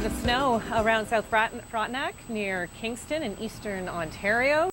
of snow around South Frontenac near Kingston in eastern Ontario.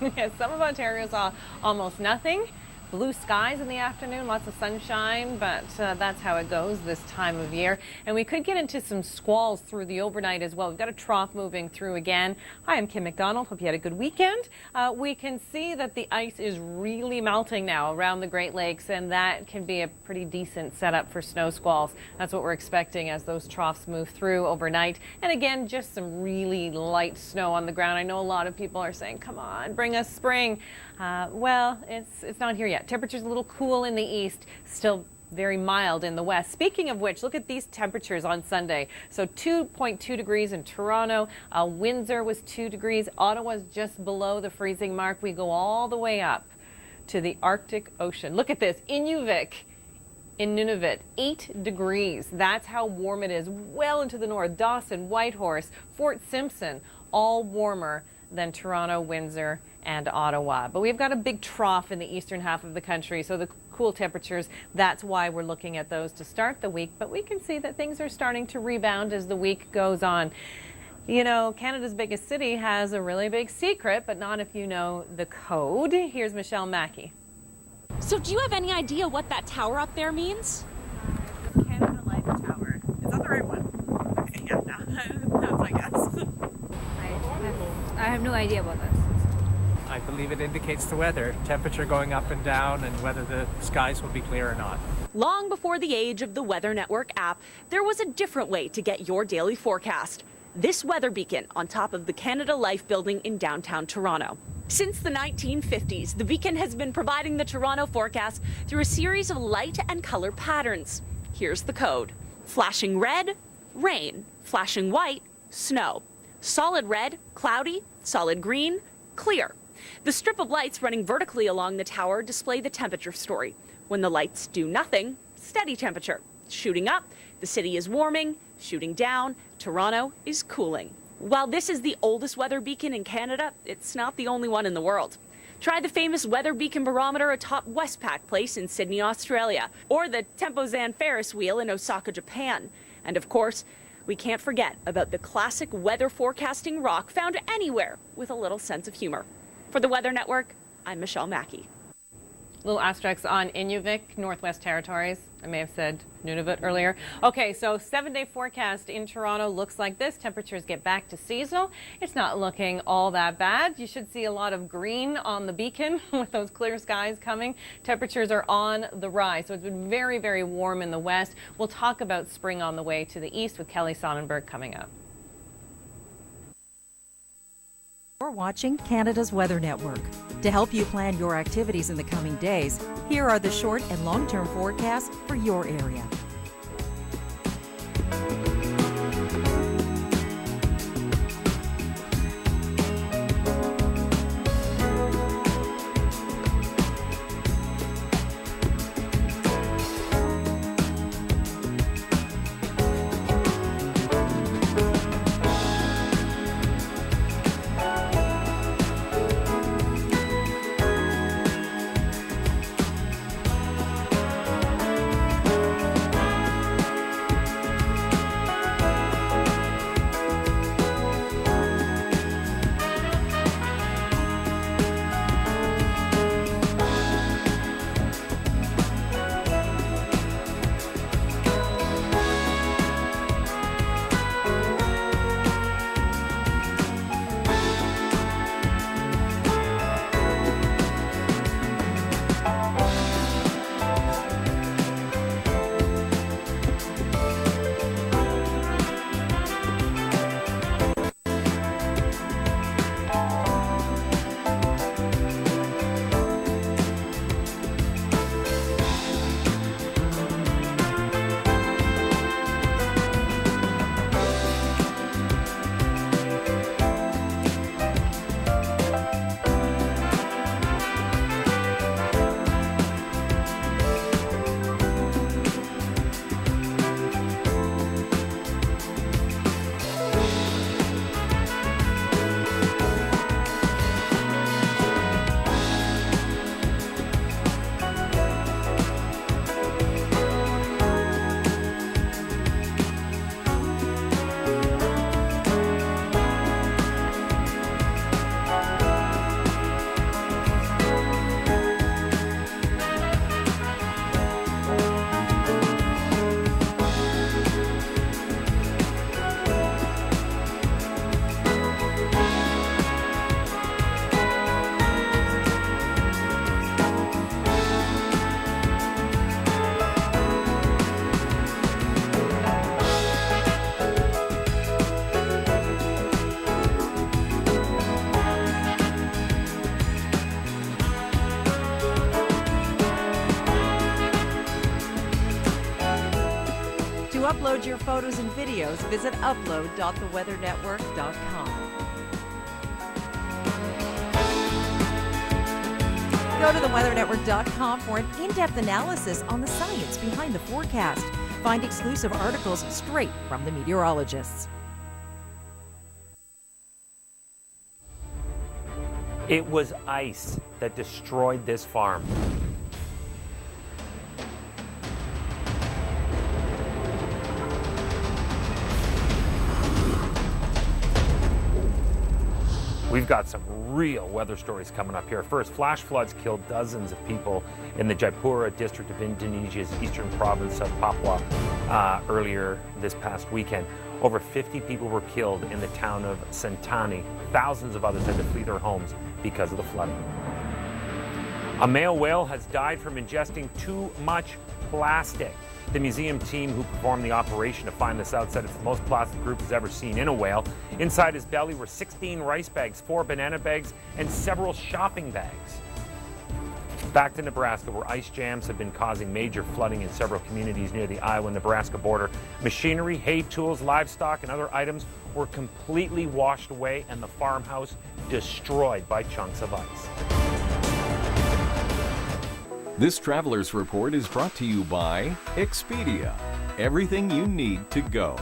Some of Ontario saw almost nothing. Blue skies in the afternoon, lots of sunshine, but that's how it goes this time of year. And we could get into some squalls through the overnight as well. We've got a trough moving through again. Hi, I'm Kim McDonald. Hope you had a good weekend. We can see that the ice is really melting now around the Great Lakes, and that can be a pretty decent setup for snow squalls. That's what we're expecting as those troughs move through overnight. And again, just some really light snow on the ground. I know a lot of people are saying, come on, bring us spring. Well, it's not here yet. Temperatures a little cool in the east, still very mild in the west. Speaking of which, look at these temperatures on Sunday. So 2.2 degrees in Toronto, Windsor was 2 degrees, Ottawa's just below the freezing mark. We go all the way up to the Arctic Ocean. Look at this, Inuvik in Nunavut, 8 degrees. That's how warm it is well into the north. Dawson, Whitehorse, Fort Simpson, all warmer than Toronto, Windsor, and Ottawa. But we've got a big trough in the eastern half of the country, so the cool temperatures, that's why we're looking at those to start the week. But we can see that things are starting to rebound as the week goes on. You know, Canada's biggest city has a really big secret, but not if you know the code. Here's Michelle Mackey. So do you have any idea what that tower up there means? Canada Life Tower. Is that the right one? Okay, yeah, no. That's my guess. I have no idea about that. I believe it indicates the weather, temperature going up and down, and whether the skies will be clear or not. Long before the age of the Weather Network app, there was a different way to get your daily forecast. This weather beacon on top of the Canada Life building in downtown Toronto. Since the 1950s, the beacon has been providing the Toronto forecast through a series of light and color patterns. Here's the code. Flashing red, rain. Flashing white, snow. Solid red, cloudy. Solid green, clear. The strip of lights running vertically along the tower display the temperature story. When the lights do nothing, steady temperature. Shooting up, the city is warming. Shooting down, Toronto is cooling. While this is the oldest weather beacon in Canada, it's not the only one in the world. Try the famous weather beacon barometer atop Westpac Place in Sydney, Australia, or the Tempozan Ferris wheel in Osaka, Japan. And of course, we can't forget about the classic weather forecasting rock found anywhere with a little sense of humor. For the Weather Network, I'm Michelle Mackey. Little asterisks on Inuvik, Northwest Territories. I may have said Nunavut earlier. Okay, so 7-day forecast in Toronto looks like this. Temperatures get back to seasonal. It's not looking all that bad. You should see a lot of green on the beacon with those clear skies coming. Temperatures are on the rise, so it's been very, very warm in the west. We'll talk about spring on the way to the east with Kelly Sonnenberg coming up. You're watching Canada's Weather Network. To help you plan your activities in the coming days, here are the short and long-term forecasts for your area. upload your photos and videos, visit upload.theweathernetwork.com. Go to theweathernetwork.com for an in-depth analysis on the science behind the forecast. Find exclusive articles straight from the meteorologists. It was ice that destroyed this farm. We've got some real weather stories coming up here. First, flash floods killed dozens of people in the Jayapura district of Indonesia's eastern province of Papua earlier this past weekend. Over 50 people were killed in the town of Sentani. Thousands of others had to flee their homes because of the flooding. A male whale has died from ingesting too much plastic. The museum team who performed the operation to find this out said it's the most plastic group has ever seen in a whale. Inside his belly were 16 rice bags, 4 banana bags, and several shopping bags. Back to Nebraska, where ice jams have been causing major flooding in several communities near the Iowa-Nebraska border. Machinery, hay tools, livestock, and other items were completely washed away, and the farmhouse destroyed by chunks of ice. This Traveler's Report is brought to you by Expedia. Everything you need to go.